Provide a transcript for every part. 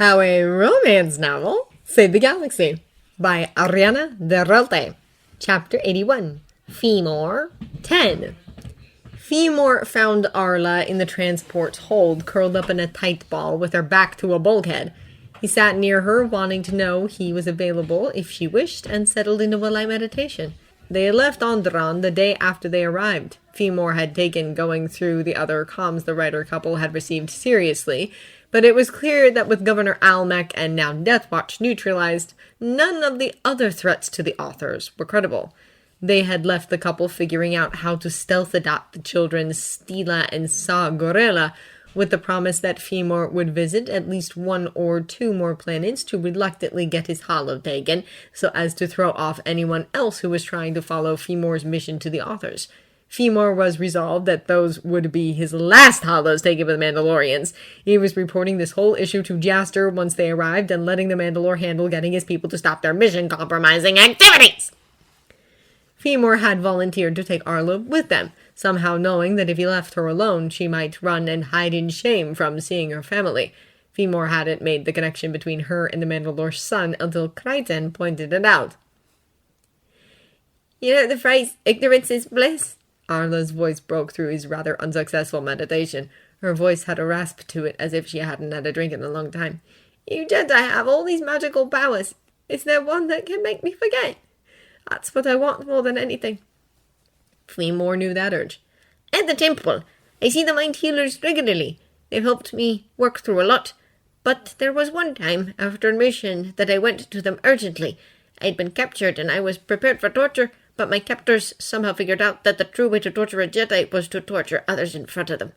How a Romance Novel Saved the Galaxy by Ariana de Rolte. Chapter 81. Femor 10. Femor found Arla in the transport's hold, curled up in a tight ball with her back to a bulkhead. He sat near her, wanting to know he was available if she wished, and settled into a light meditation. They had left Onderon the day after they arrived. Femor had taken going through the other comms the writer couple had received seriously, but it was clear that with Governor Almec and now Deathwatch neutralized, none of the other threats to the authors were credible. They had left the couple figuring out how to stealth adopt the children Stila and Sa Gorilla, with the promise that Femor would visit at least one or two more planets to reluctantly get his holo taken, so as to throw off anyone else who was trying to follow Femor's mission to the authors. Femor was resolved that those would be his last holos taken by the Mandalorians. He was reporting this whole issue to Jaster once they arrived and letting the Mandalore handle getting his people to stop their mission-compromising activities. Femor had volunteered to take Arla with them, somehow knowing that if he left her alone, she might run and hide in shame from seeing her family. Femor hadn't made the connection between her and the Mandalore's son until Kryten pointed it out. "You know the phrase, ignorance is bliss?" Arla's voice broke through his rather unsuccessful meditation. Her voice had a rasp to it, as if she hadn't had a drink in a long time. "You Jedi have all these magical powers. Is there one that can make me forget? That's what I want more than anything." Femor knew that urge. "At the temple, I see the mind healers regularly. They've helped me work through a lot. But there was one time, after a mission, that I went to them urgently. I'd been captured and I was prepared for torture, but my captors somehow figured out that the true way to torture a Jedi was to torture others in front of them.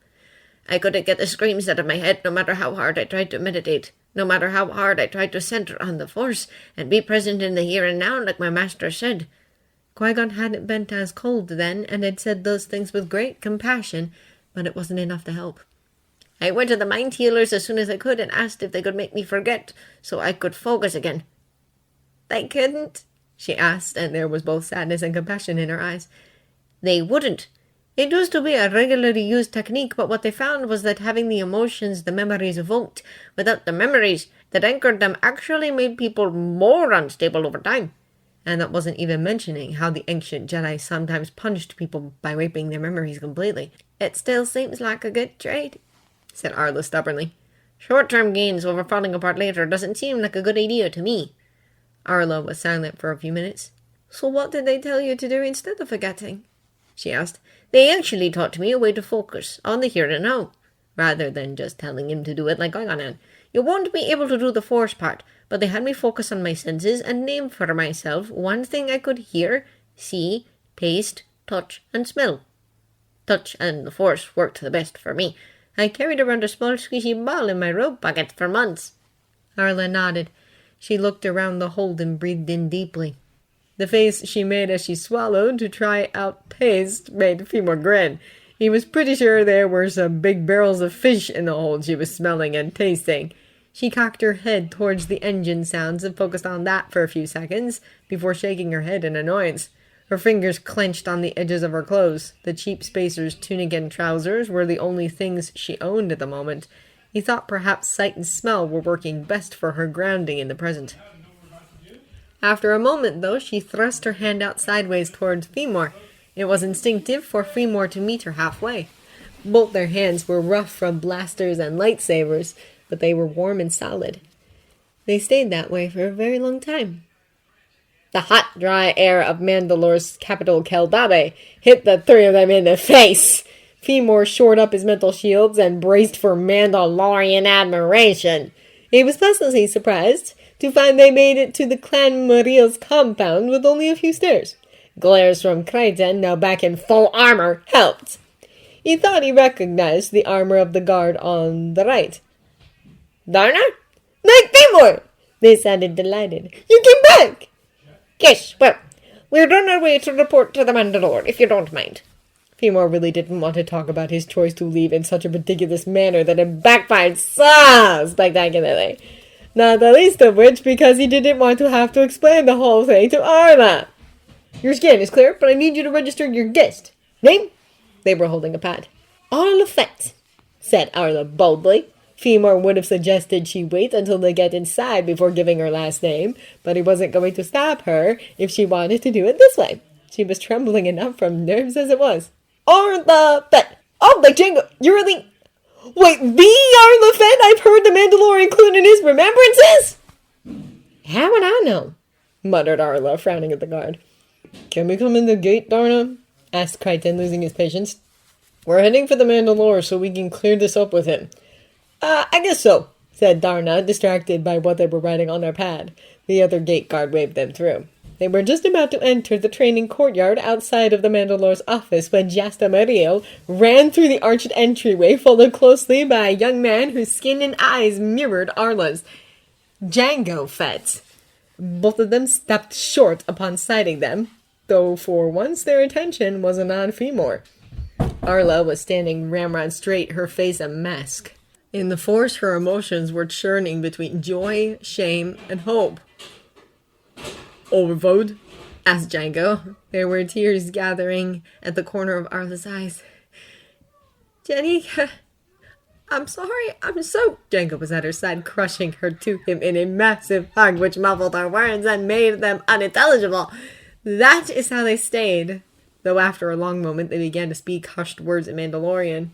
I couldn't get the screams out of my head no matter how hard I tried to meditate, no matter how hard I tried to center on the Force and be present in the here and now like my master said." Qui-Gon hadn't been as cold then, and had said those things with great compassion, but it wasn't enough to help. "I went to the mind healers as soon as I could and asked if they could make me forget, so I could focus again." "They couldn't?" she asked, and there was both sadness and compassion in her eyes. "They wouldn't. It used to be a regularly used technique, but what they found was that having the emotions the memories evoked, without the memories that anchored them, actually made people more unstable over time. And that wasn't even mentioning how the ancient Jedi sometimes punished people by wiping their memories completely." "It still seems like a good trade," said Arla stubbornly. "Short-term gains over falling apart later doesn't seem like a good idea to me." Arla was silent for a few minutes. "So what did they tell you to do instead of forgetting?" she asked. "They actually taught me a way to focus on the here and now, rather than just telling him to do it like I got. You won't be able to do the Force part, but they had me focus on my senses and name for myself one thing I could hear, see, taste, touch, and smell. Touch and the Force worked the best for me. I carried around a small squishy ball in my robe pocket for months." Arla nodded. She looked around the hold and breathed in deeply. The face she made as she swallowed to try out taste made Femor grin. He was pretty sure there were some big barrels of fish in the hold she was smelling and tasting. She cocked her head towards the engine sounds and focused on that for a few seconds before shaking her head in annoyance. Her fingers clenched on the edges of her clothes. The cheap Spacer's tunic and trousers were the only things she owned at the moment. He thought perhaps sight and smell were working best for her grounding in the present. After a moment, though, she thrust her hand out sideways towards Femor. It was instinctive for Femor to meet her halfway. Both their hands were rough from blasters and lightsabers, but they were warm and solid. They stayed that way for a very long time. The hot, dry air of Mandalore's capital, Keldabe, hit the three of them in the face. Femor shored up his mental shields and braced for Mandalorian admiration. He was pleasantly surprised to find they made it to the Clan Maria's compound with only a few stairs. Glares from Kryten, now back in full armor, helped. He thought he recognized the armor of the guard on the right. "Darna? Knight Femor!" They sounded delighted. "You came back!" "Yes, well, we're on our way to report to the Mandalore, if you don't mind." Femor really didn't want to talk about his choice to leave in such a ridiculous manner that it backfired so spectacularly. Not the least of which because he didn't want to have to explain the whole thing to Arla. "Your scan is clear, but I need you to register your guest. Name?" They were holding a pad. "Arla Fett," said Arla boldly. Femur would have suggested she wait until they get inside before giving her last name, but he wasn't going to stop her if she wanted to do it this way. She was trembling enough from nerves as it was. Arla Fett! Oh, like Jango, you really... Wait, the Arla Fett I've heard the Mandalore include in his remembrances? How would I know? Muttered Arla, frowning at the guard. Can we come in the gate, Darna? Asked Crichton, losing his patience. We're heading for the Mandalore so we can clear this up with him. I guess so, said Darna, distracted by what they were writing on their pad. The other gate guard waved them through. They were just about to enter the training courtyard outside of the Mandalore's office when Jasta Mariel ran through the arched entryway, followed closely by a young man whose skin and eyes mirrored Arla's. Jango Fett. Both of them stopped short upon sighting them, though for once their attention wasn't on Femur. Arla was standing ramrod straight, her face a mask. In the Force, her emotions were churning between joy, shame, and hope. Overvote? Asked Jango. There were tears gathering at the corner of Arla's eyes. Jenny, I'm sorry, I'm so... Jango was at her side, crushing her to him in a massive hug which muffled her words and made them unintelligible. That is how they stayed, though after a long moment they began to speak hushed words in Mandalorian.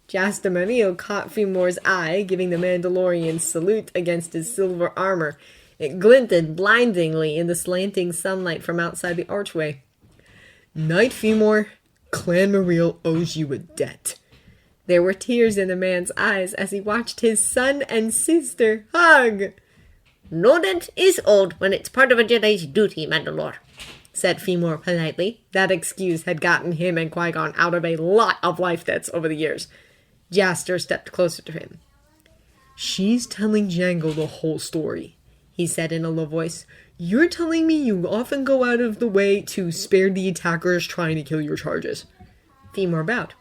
Jasta Mariel caught Femur's eye, giving the Mandalorian salute against his silver armor. It glinted blindingly in the slanting sunlight from outside the archway. Knight Femur, Clan Mariel owes you a debt. There were tears in the man's eyes as he watched his son and sister hug. No debt is owed when it's part of a Jedi's duty, Mandalore, said Femur politely. That excuse had gotten him and Qui-Gon out of a lot of life debts over the years. Jaster stepped closer to him. She's telling Jango the whole story, he said in a low voice. You're telling me you often go out of the way to spare the attackers trying to kill your charges. Femur bowed.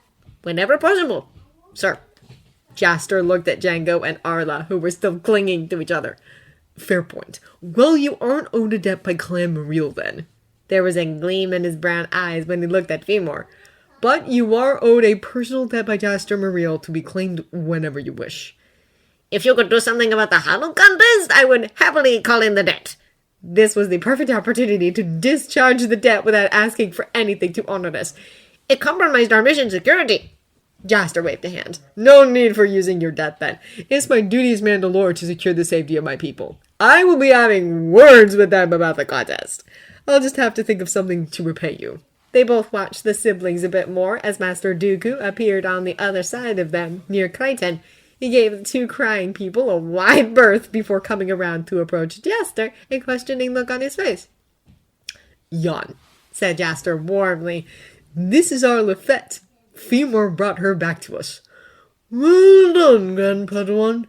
Whenever possible, sir. Jaster looked at Jango and Arla, who were still clinging to each other. Fair point. Well, you aren't owed a debt by Clan Mariel then. There was a gleam in his brown eyes when he looked at Femur. But you are owed a personal debt by Jaster Mariel to be claimed whenever you wish. If you could do something about the Hollow contest, I would happily call in the debt. This was the perfect opportunity to discharge the debt without asking for anything to honor this. It compromised our mission security. Jaster waved a hand. No need for using your debt then. It's my duty as Mandalore to secure the safety of my people. I will be having words with them about the contest. I'll just have to think of something to repay you. They both watched the siblings a bit more as Master Dooku appeared on the other side of them, near Crichton. He gave the two crying people a wide berth before coming around to approach Jaster, a questioning look on his face. Yon, said Jaster warmly. This is Arla Fett. Femur brought her back to us. Well done, Grand Padawan.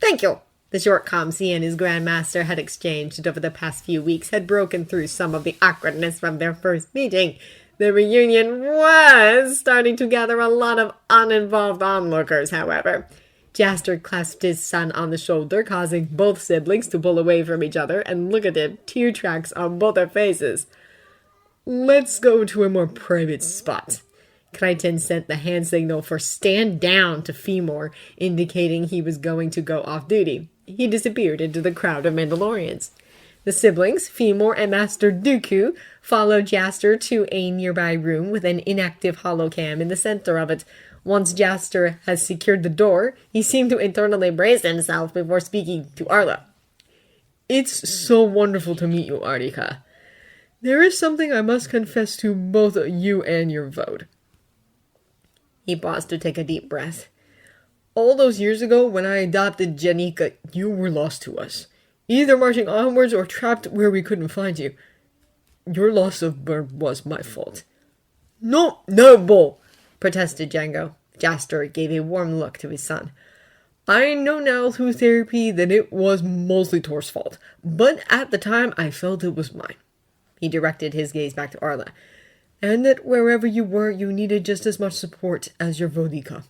Thank you. The short comms he and his Grandmaster had exchanged over the past few weeks had broken through some of the awkwardness from their first meeting. The reunion was starting to gather a lot of uninvolved onlookers, however. Jaster clasped his son on the shoulder, causing both siblings to pull away from each other and look at him, tear tracks on both their faces. Let's go to a more private spot. Crichton sent the hand signal for stand down to Femur, indicating he was going to go off duty. He disappeared into the crowd of Mandalorians. The siblings, Femur and Master Dooku, followed Jaster to a nearby room with an inactive holocam in the center of it. Once Jaster had secured the door, he seemed to internally brace himself before speaking to Arla. It's so wonderful to meet you, Artika. There is something I must confess to both you and your vote. He paused to take a deep breath. All those years ago, when I adopted Janika, you were lost to us. Either marching onwards or trapped where we couldn't find you. Your loss of birth was my fault. No, bull, protested Jango. Jaster gave a warm look to his son. I know now through therapy that it was mostly Tor's fault, but at the time I felt it was mine. He directed his gaze back to Arla. And that wherever you were, you needed just as much support as your Vodika.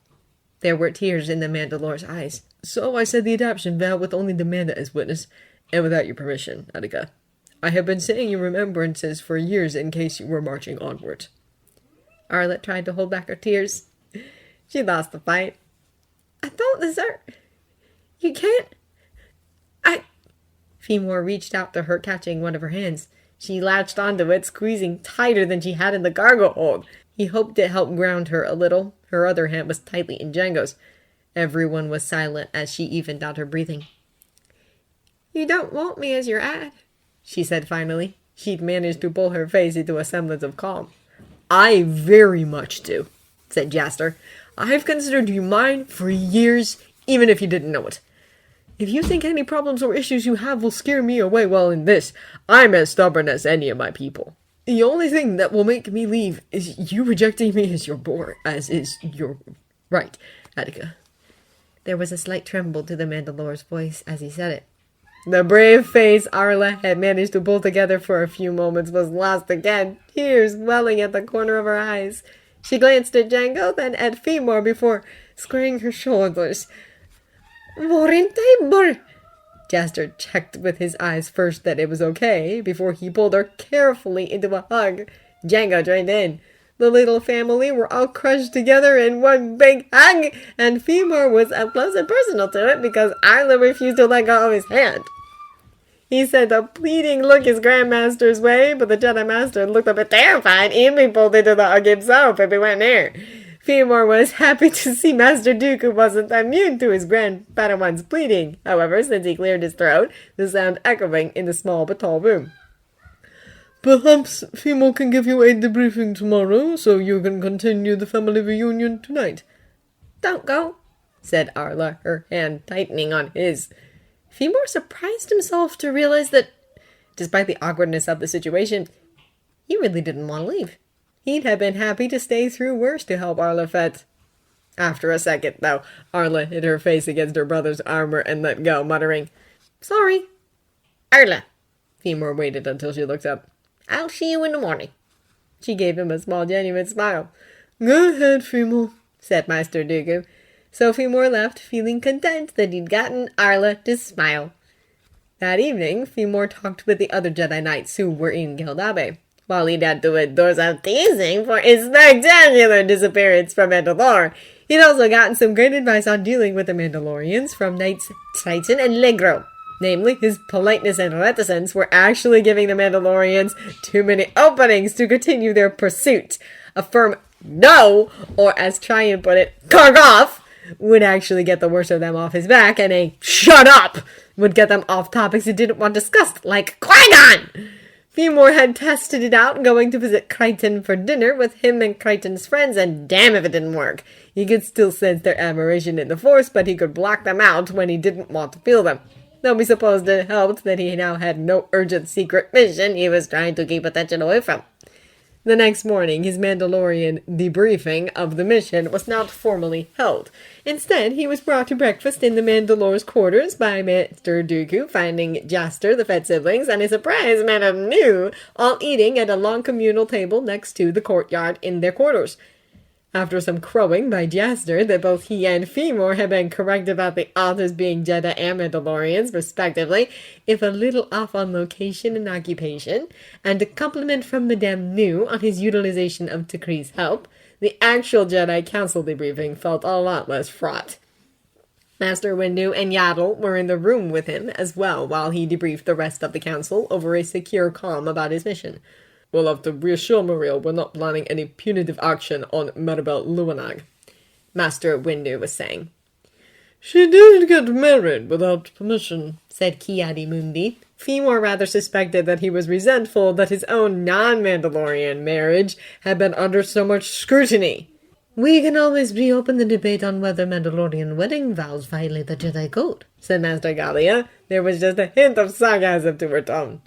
There were tears in the Mandalore's eyes. So I said the adoption vow with only Demanda as witness, and without your permission, Attica. I have been saying your remembrances for years in case you were marching onward. Arla tried to hold back her tears. She lost the fight. I don't deserve... You can't... I... Femur reached out to her, catching one of her hands. She latched onto it, squeezing tighter than she had in the cargo hold. He hoped it helped ground her a little. Her other hand was tightly in Django's. Everyone was silent as she evened out her breathing. You don't want me as your ad, she said finally. She'd managed to pull her face into a semblance of calm. I very much do, said Jaster. I've considered you mine for years, even if you didn't know it. If you think any problems or issues you have will scare me away, well, in this, I'm as stubborn as any of my people. The only thing that will make me leave is you rejecting me as your right, Attica. There was a slight tremble to the Mandalore's voice as he said it. The brave face Arla had managed to pull together for a few moments was lost again, tears welling at the corner of her eyes. She glanced at Django, then at Femur before squaring her shoulders. Morintable! Jaster checked with his eyes first that it was okay, before he pulled her carefully into a hug. Django joined in. The little family were all crushed together in one big hug, and Femur was up close and personal to it because Arla refused to let go of his hand. He sent a pleading look his Grandmaster's way, but the Jedi Master looked a bit terrified, and he pulled into the hug himself if he went near. Femur was happy to see Master Dooku wasn't immune to his Grand Padawan's pleading, however, since he cleared his throat, the sound echoing in the small but tall room. Perhaps Femur can give you a debriefing tomorrow, so you can continue the family reunion tonight. Don't go, said Arla, her hand tightening on his. Femur surprised himself to realize that, despite the awkwardness of the situation, he really didn't want to leave. He'd have been happy to stay through worse to help Arla Fett. After a second, though, Arla hid her face against her brother's armor and let go, muttering, Sorry. Arla. Femur waited until she looked up. I'll see you in the morning. She gave him a small, genuine smile. Go ahead, Femur, said Master Dooku. So Femur left, feeling content that he'd gotten Arla to smile. That evening, Femur talked with the other Jedi Knights who were in Geldabe. While he'd had to endure some teasing for his spectacular disappearance from Mandalore, he'd also gotten some great advice on dealing with the Mandalorians from Knights Triton and Legro. Namely, his politeness and reticence were actually giving the Mandalorians too many openings to continue their pursuit. A firm no, or as Tryon put it, carg off, would actually get the worst of them off his back, and a shut up would get them off topics he didn't want discussed, like Qui-Gon! Femur had tested it out, going to visit Crichton for dinner with him and Crichton's friends, and damn if it didn't work. He could still sense their admiration in the Force, but he could block them out when he didn't want to feel them. Though we supposed it helped that he now had no urgent secret mission he was trying to keep attention away from. The next morning, his Mandalorian debriefing of the mission was not formally held. Instead, he was brought to breakfast in the Mandalore's quarters by Master Dooku, finding Jaster, the Fett siblings, and a surprise Madame New all eating at a long communal table next to the courtyard in their quarters. After some crowing by Jaster that both he and Femur had been correct about the authors being Jedi and Mandalorians, respectively, if a little off on location and occupation, and a compliment from Madame New on his utilization of Takri's help, the actual Jedi Council debriefing felt a lot less fraught. Master Windu and Yaddle were in the room with him as well while he debriefed the rest of the council over a secure calm about his mission. We'll have to reassure Muriel we're not planning any punitive action on Maribel Luanag, Master Windu was saying. She did get married without permission, said Ki-Adi-Mundi. Femur rather suspected that he was resentful that his own non-Mandalorian marriage had been under so much scrutiny. We can always reopen the debate on whether Mandalorian wedding vows violate the Jedi Code, said Master Galia. There was just a hint of sarcasm to her tone.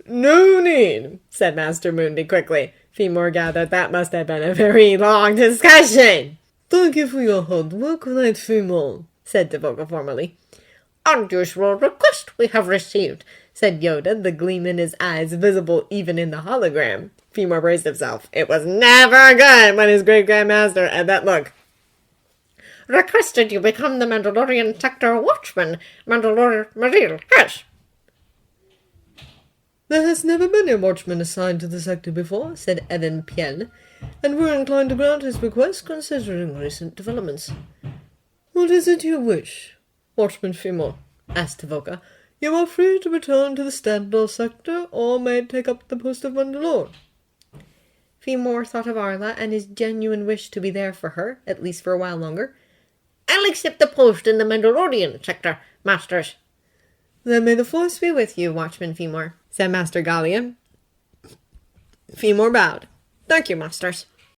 No need, said Master Mundi quickly. Femur gathered that must have been a very long discussion. Thank you for your hard work, Knight Femur, said Devoka formally. Unusual request we have received, said Yoda, the gleam in his eyes visible even in the hologram. Femur braced himself. It was never good when his great-grandmaster had that look. Requested you become the Mandalorian sector watchman, Mandalore Maril. Yes. There has never been a watchman assigned to the sector before, said Evan Piel, and we're inclined to grant his request considering recent developments. What is it you wish? Watchman Femor asked Tavoka. You are free to return to the Standard sector, or may take up the post of Mandalore. Femor thought of Arla and his genuine wish to be there for her, at least for a while longer. I'll accept the post in the Mandalorian sector, masters. Then may the force be with you, Watchman Femor, said Master Gallion. Femor bowed. Thank you, masters.